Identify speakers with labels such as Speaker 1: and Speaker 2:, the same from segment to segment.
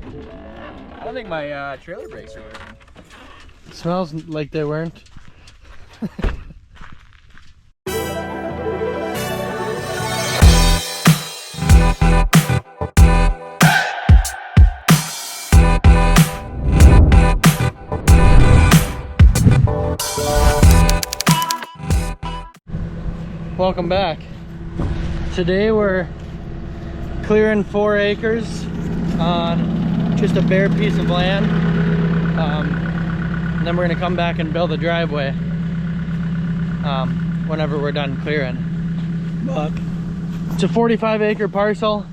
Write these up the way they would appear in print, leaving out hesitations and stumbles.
Speaker 1: I don't think my trailer brakes are working.
Speaker 2: It smells like they weren't. Welcome back. Today we're clearing 4 acres on just a bare piece of land. And then we're gonna come back and build a driveway whenever we're done clearing. But it's a 45 acre parcel.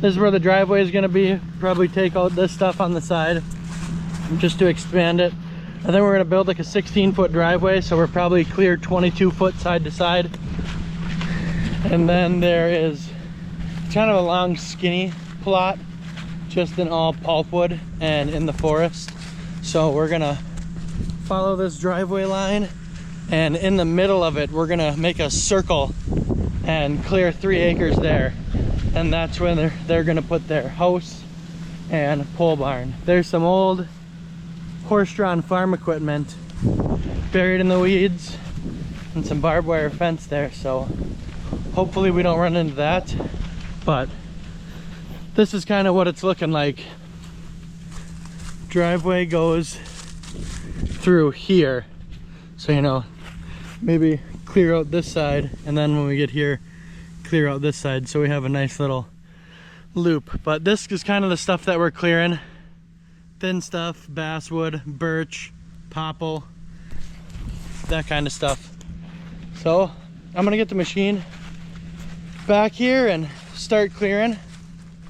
Speaker 2: This is where the driveway is gonna be. Probably take out this stuff on the side just to expand it. And then we're gonna build like a 16-foot driveway, so we're probably clear 22 foot side to side. And then there is kind of a long skinny plot just in all pulpwood and in the forest. So we're gonna follow this driveway line, and in the middle of it we're gonna make a circle and clear 3 acres there, and that's when they're gonna put their house and pole barn. There's some old horse-drawn farm equipment buried in the weeds and some barbed wire fence there, so hopefully we don't run into that. But this is kind of what it's looking like. Driveway goes through here, so you know, maybe clear out this side, and then when we get here clear out this side, so we have a nice little loop. But this is kind of the stuff that we're clearing. Thin stuff, basswood, birch, popple, that kind of stuff. So I'm gonna get the machine back here and start clearing.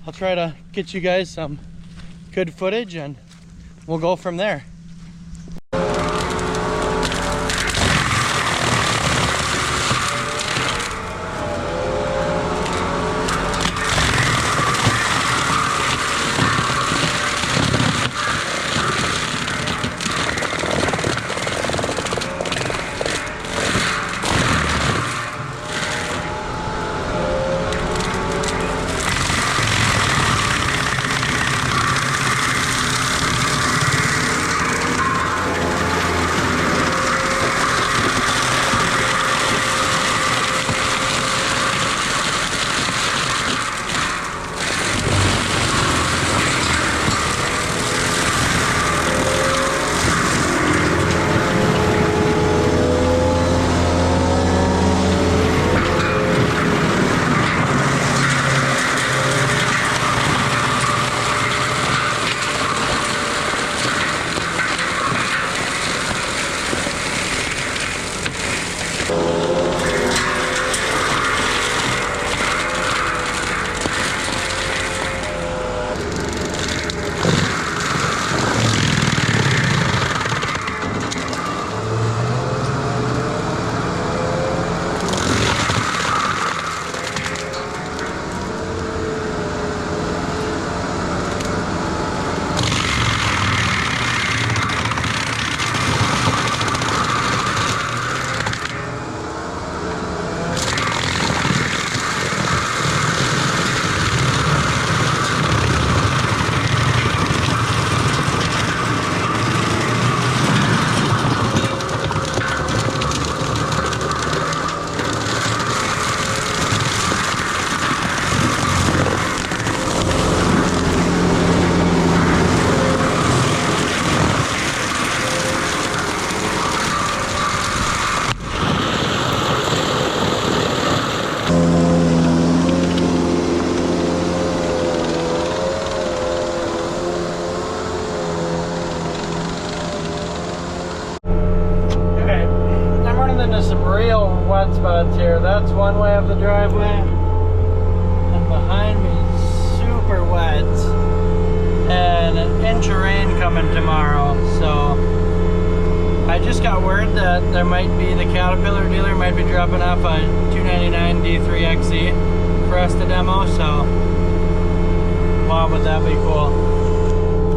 Speaker 2: I'll try to get you guys some good footage and we'll go from there. Spots here. That's one way of the driveway, and behind me super wet and an inch of rain coming tomorrow. So I just got word that there might be, the Caterpillar dealer might be dropping off a 299 D3XE for us to demo. So wow, would that be cool?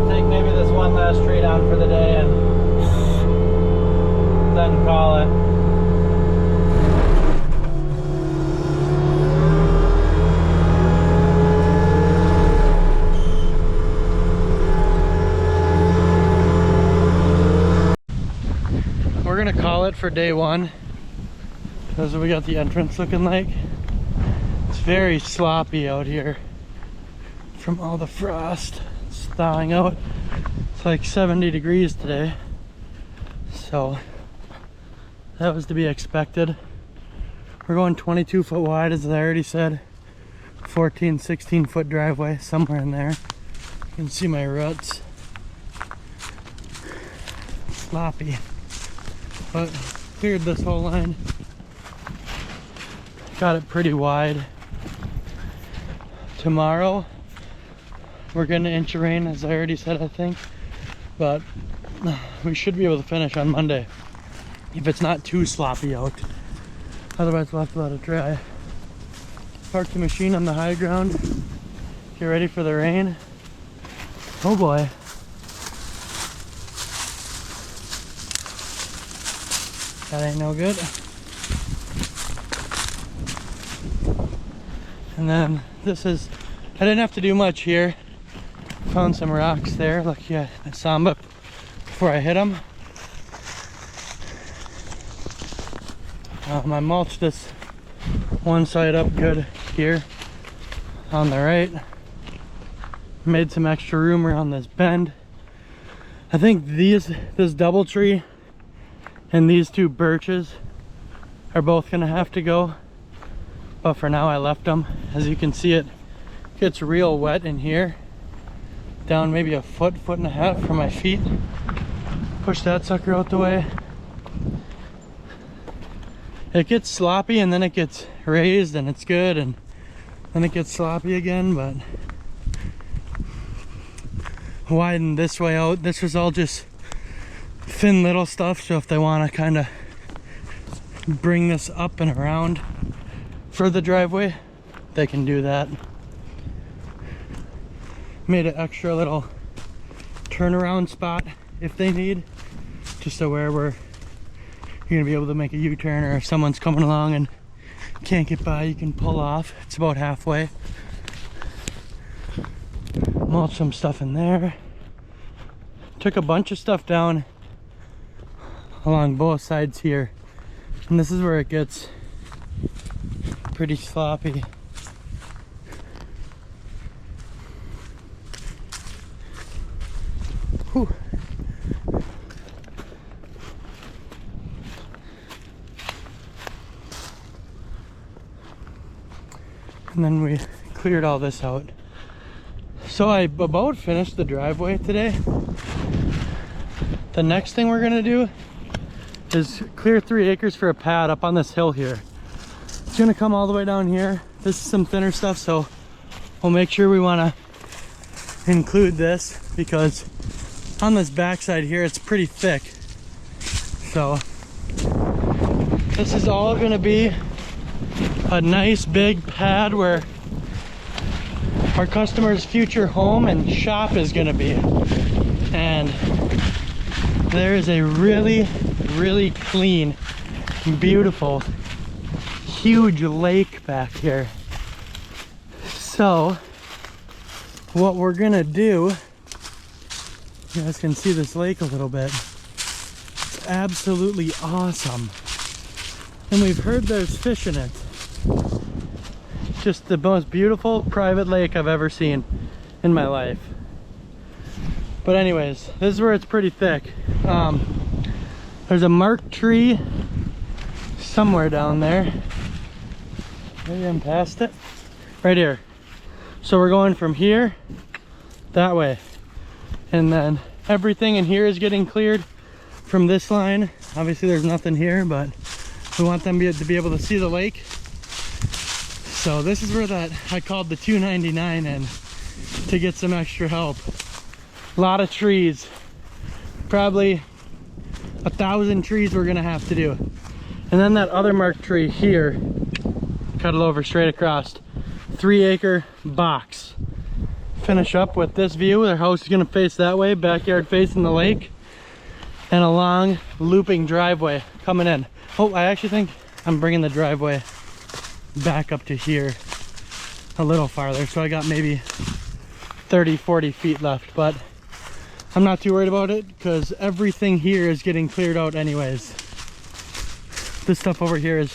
Speaker 2: Take maybe this one last tree down for the day and then call it. gonna call it for day one. That's what we got the entrance looking like. It's very sloppy out here from all the frost. It's thawing out. It's like 70 degrees today. So that was to be expected. We're going 22 foot wide, as I already said. 14, 16 foot driveway, somewhere in there. You can see my ruts. Sloppy. But cleared this whole line. Got it pretty wide. Tomorrow we're gonna inch of rain, as I already said, I think. But we should be able to finish on Monday if it's not too sloppy out. Otherwise we'll have to let it dry. Park the machine on the high ground. Get ready for the rain. Oh boy. That ain't no good. And then this is, I didn't have to do much here. Found some rocks there. Look, yeah, I saw them before I hit them. I mulched this one side up good here on the right. Made some extra room around this bend. I think this double tree and these two birches are both gonna have to go, but for now I left them. As you can see, it gets real wet in here, down maybe a foot and a half from my feet. Push that sucker out the way. It gets sloppy and then it gets raised and it's good, and then it gets sloppy again. But widen this way out. This was all just thin little stuff, so if they want to kind of bring this up and around for the driveway, they can do that. Made an extra little turnaround spot if they need, just so where you're gonna be able to make a U-turn, or if someone's coming along and can't get by, you can pull off. It's about halfway. Mulch some stuff in there. Took a bunch of stuff down along both sides here, and this is where it gets pretty sloppy. Whew. And then we cleared all this out. So I about finished the driveway today. The next thing we're gonna do is clear 3 acres for a pad up on this hill here. It's gonna come all the way down here. This is some thinner stuff, so we'll make sure we wanna include this, because on this backside here it's pretty thick. So this is all gonna be a nice big pad where our customer's future home and shop is gonna be. And there is a really clean, beautiful, huge lake back here. So what we're gonna do, you guys can see this lake a little bit. It's absolutely awesome. And we've heard there's fish in it. Just the most beautiful private lake I've ever seen in my life. But anyways, this is where it's pretty thick. There's a marked tree somewhere down there. Maybe I'm past it. Right here. So we're going from here that way, and then everything in here is getting cleared from this line. Obviously there's nothing here, but we want them to be able to see the lake. So this is where that I called the 299 in to get some extra help. A lot of trees, probably 1,000 trees we're gonna have to do. And then that other marked tree here, cut it over straight across. 3 acre box. Finish up with this view. Their house is gonna face that way, backyard facing the lake, and a long looping driveway coming in. Oh, I actually think I'm bringing the driveway back up to here a little farther, so I got maybe 30-40 feet left, but I'm not too worried about it because everything here is getting cleared out anyways. This stuff over here is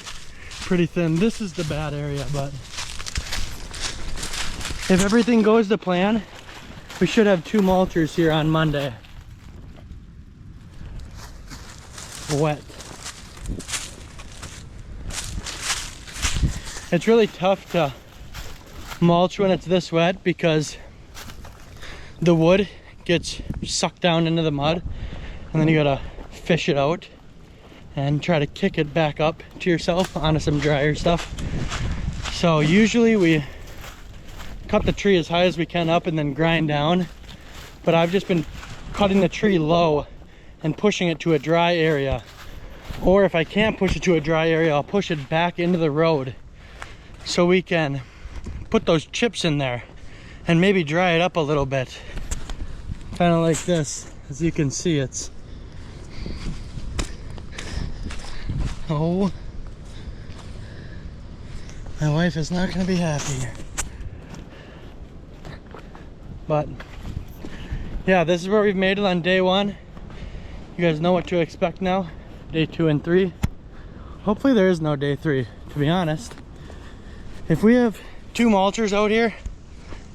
Speaker 2: pretty thin. This is the bad area, but if everything goes to plan, we should have 2 mulchers here on Monday. Wet. It's really tough to mulch when it's this wet because the wood gets sucked down into the mud, and then you gotta fish it out and try to kick it back up to yourself onto some drier stuff. So usually we cut the tree as high as we can up and then grind down, but I've just been cutting the tree low and pushing it to a dry area. Or if I can't push it to a dry area, I'll push it back into the road so we can put those chips in there and maybe dry it up a little bit. Kind of like this. As you can see, it's... Oh. My wife is not going to be happy. But, yeah, this is where we've made it on day 1. You guys know what to expect now. Day 2 and 3. Hopefully there is no day 3, to be honest. If we have 2 mulchers out here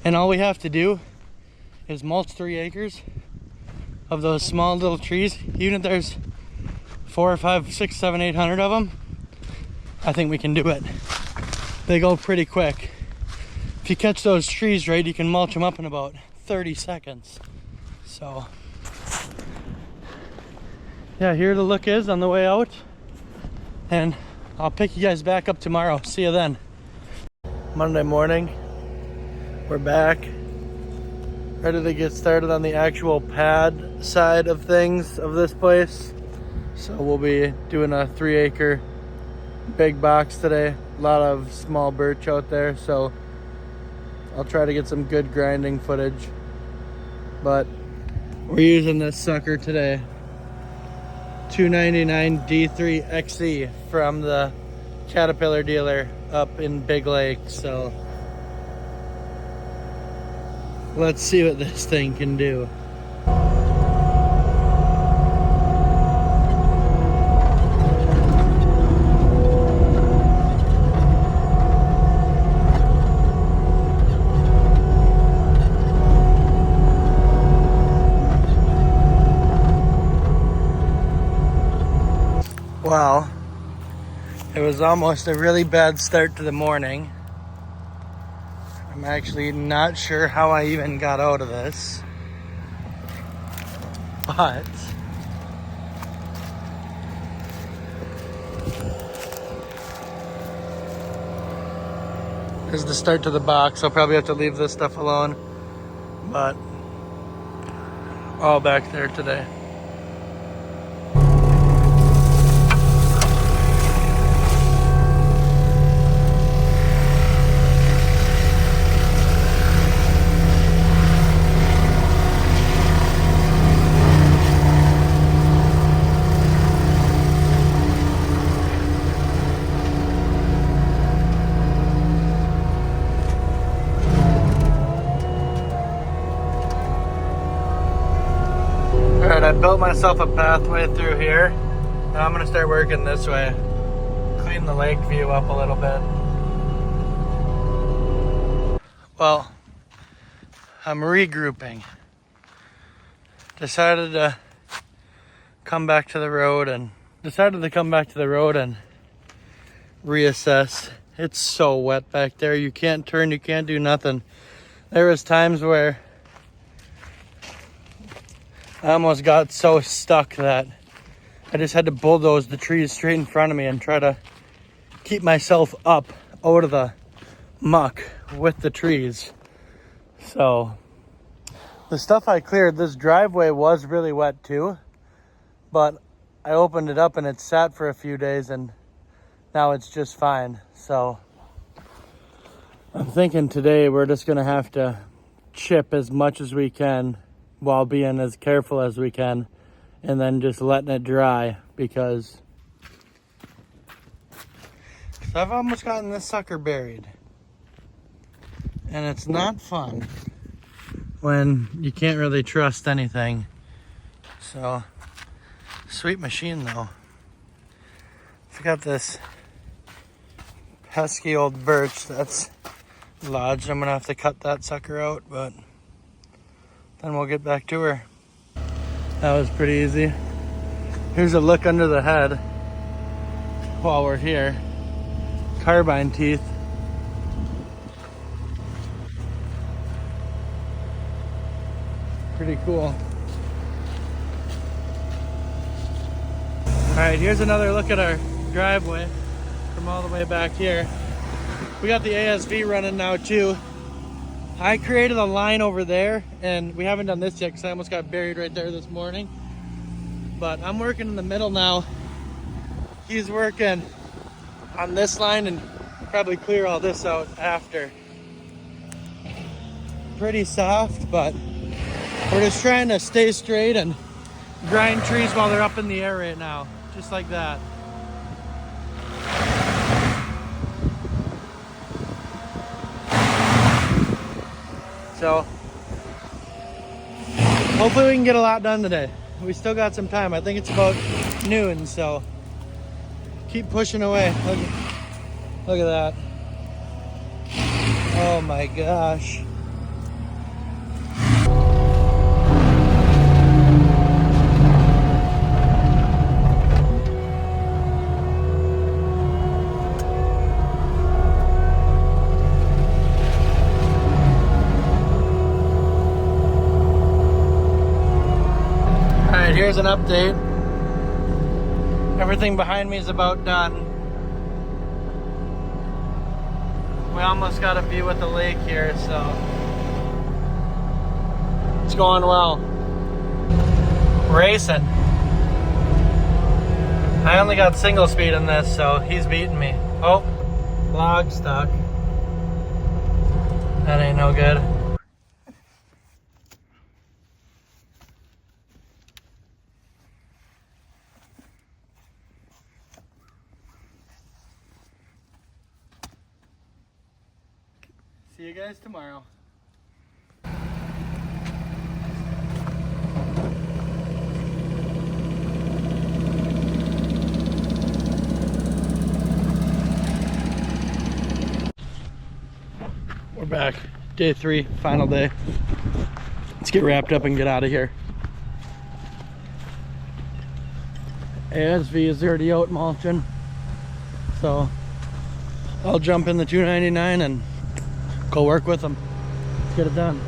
Speaker 2: and all we have to do is mulch 3 acres of those small little trees, even if there's 4 or 5, 6, 7, 800 of them, I think we can do it. They go pretty quick. If you catch those trees right, you can mulch them up in about 30 seconds. So, yeah, here the look is on the way out, and I'll pick you guys back up tomorrow. See you then. Monday morning, we're back, ready to get started on the actual pad side of things of this place. So we'll be doing a 3-acre big box today. A lot of small birch out there, so I'll try to get some good grinding footage. But we're using this sucker today. 299 D3 XE from the Caterpillar dealer up in Big Lake. So let's see what this thing can do. Well, it was almost a really bad start to the morning. I'm actually not sure how I even got out of this. But this is the start to the box. I'll probably have to leave this stuff alone. But all back there today. Alright, I built myself a pathway through here. Now I'm going to start working this way. Clean the lake view up a little bit. Well, I'm regrouping. Decided to come back to the road and reassess. It's so wet back there. You can't turn, you can't do nothing. There was times where I almost got so stuck that I just had to bulldoze the trees straight in front of me and try to keep myself up out of the muck with the trees. So the stuff I cleared, this driveway was really wet too, but I opened it up and it sat for a few days and now it's just fine. So I'm thinking today we're just gonna have to chip as much as we can while being as careful as we can, and then just letting it dry, because I've almost gotten this sucker buried. And it's not fun when you can't really trust anything. So, sweet machine though. I got this pesky old birch that's lodged. I'm gonna have to cut that sucker out, but then we'll get back to her. That was pretty easy. Here's a look under the head while we're here. Carbine teeth. Pretty cool. All right, here's another look at our driveway from all the way back here. We got the ASV running now too. I created a line over there, and we haven't done this yet because I almost got buried right there this morning. But I'm working in the middle now. He's working on this line and probably clear all this out after. Pretty soft, but we're just trying to stay straight and grind trees while they're up in the air right now. Just like that. So, hopefully we can get a lot done today. We still got some time. I think it's about noon, so keep pushing away. Look at that. Oh my gosh. Here's an update. Everything behind me is about done. We almost got a view at the lake here, so it's going well. Racing. I only got single speed in this, so he's beating me. Oh, log stuck. That ain't no good. See you guys tomorrow. We're back. Day 3, final day. Let's get wrapped up and get out of here. ASV is already out mulching, so I'll jump in the 299 and go work with them. Let's get it done.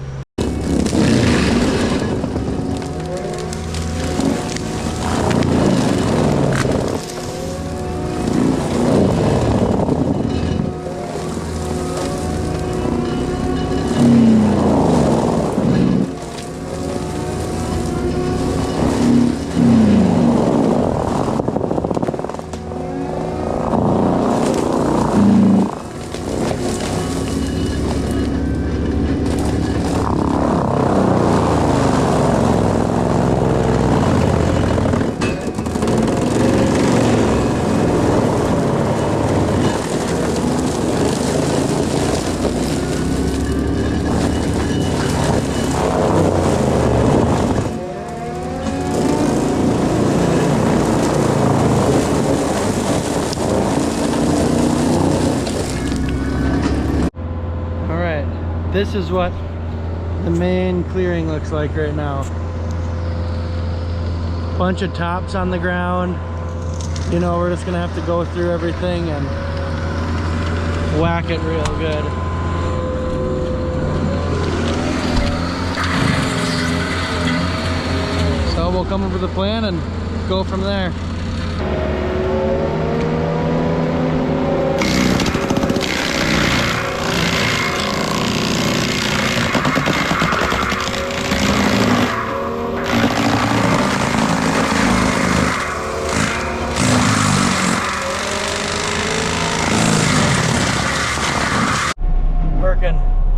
Speaker 2: This is what the main clearing looks like right now. Bunch of tops on the ground. You know, we're just gonna have to go through everything and whack it real good. So we'll come up with a plan and go from there.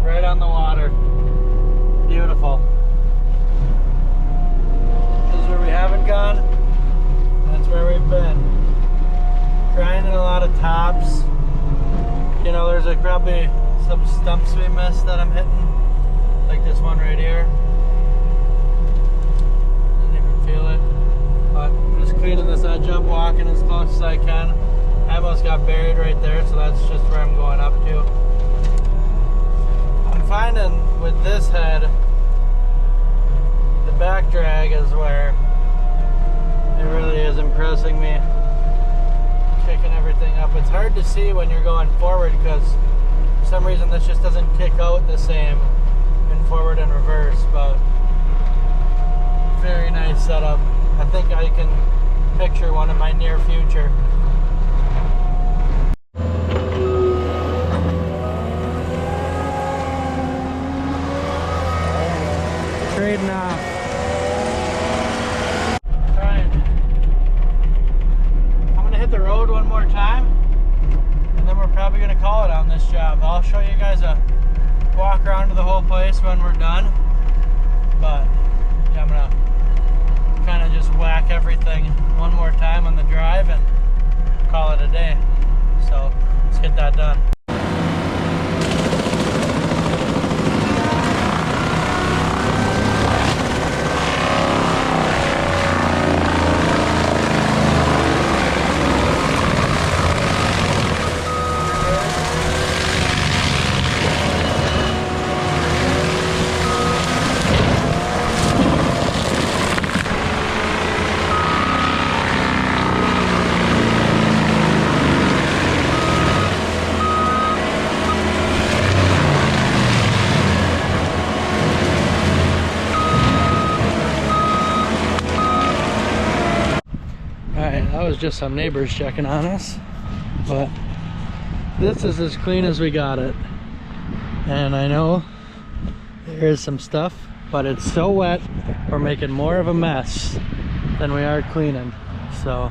Speaker 2: Right on the water. Beautiful. This is where we haven't gone. That's where we've been. Grinding a lot of tops. You know, there's like probably some stumps we missed that I'm hitting. Like this one right here. Didn't even feel it. But I'm just cleaning this edge up, walking as close as I can. almost got buried right there, so that's just where I'm going up to. I'm finding with this head, the back drag is where it really is impressing me. Kicking everything up. It's hard to see when you're going forward because for some reason this just doesn't kick out the same in forward and reverse, but very nice setup. I think I can picture one in my near future. Trading off. Alright. I'm gonna hit the road one more time and then we're probably gonna call it on this job. I'll show you guys a walk around to the whole place when we're done. But yeah, I'm gonna kind of just whack everything one more time on the drive and call it a day. So let's get that done. That was just some neighbors checking on us, but this is as clean as we got it. And I know there is some stuff, but it's so wet we're making more of a mess than we are cleaning. So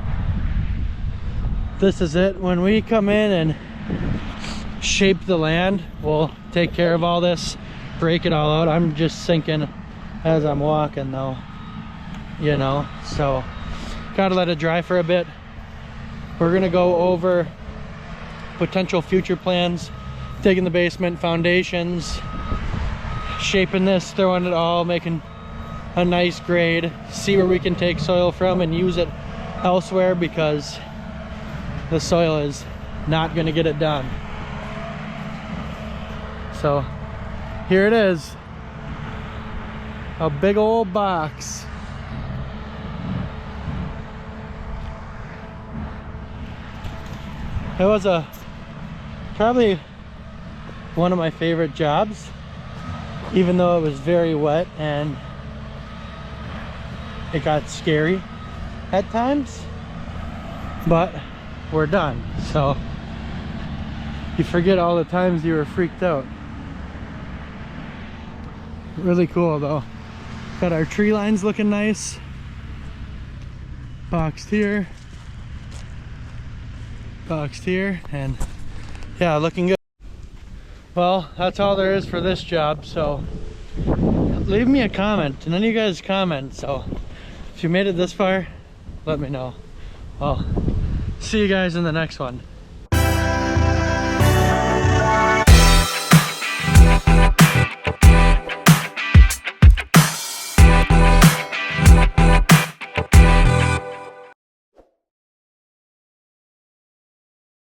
Speaker 2: this is it. When we come in and shape the land, we'll take care of all this, break it all out. I'm just sinking as I'm walking though, you know, so gotta let it dry for a bit. We're gonna go over potential future plans, taking the basement foundations, shaping this, throwing it all, making a nice grade, see where we can take soil from and use it elsewhere because the soil is not gonna get it done. So here it is, a big old box. It was probably one of my favorite jobs, even though it was very wet and it got scary at times, but we're done. So you forget all the times you were freaked out. Really cool though. Got our tree lines looking nice, boxed here, boxed here, and yeah, looking good. Well, that's all there is for this job, so leave me a comment. None of you guys comment, so if you made it this far, let me know. Well, see you guys in the next one.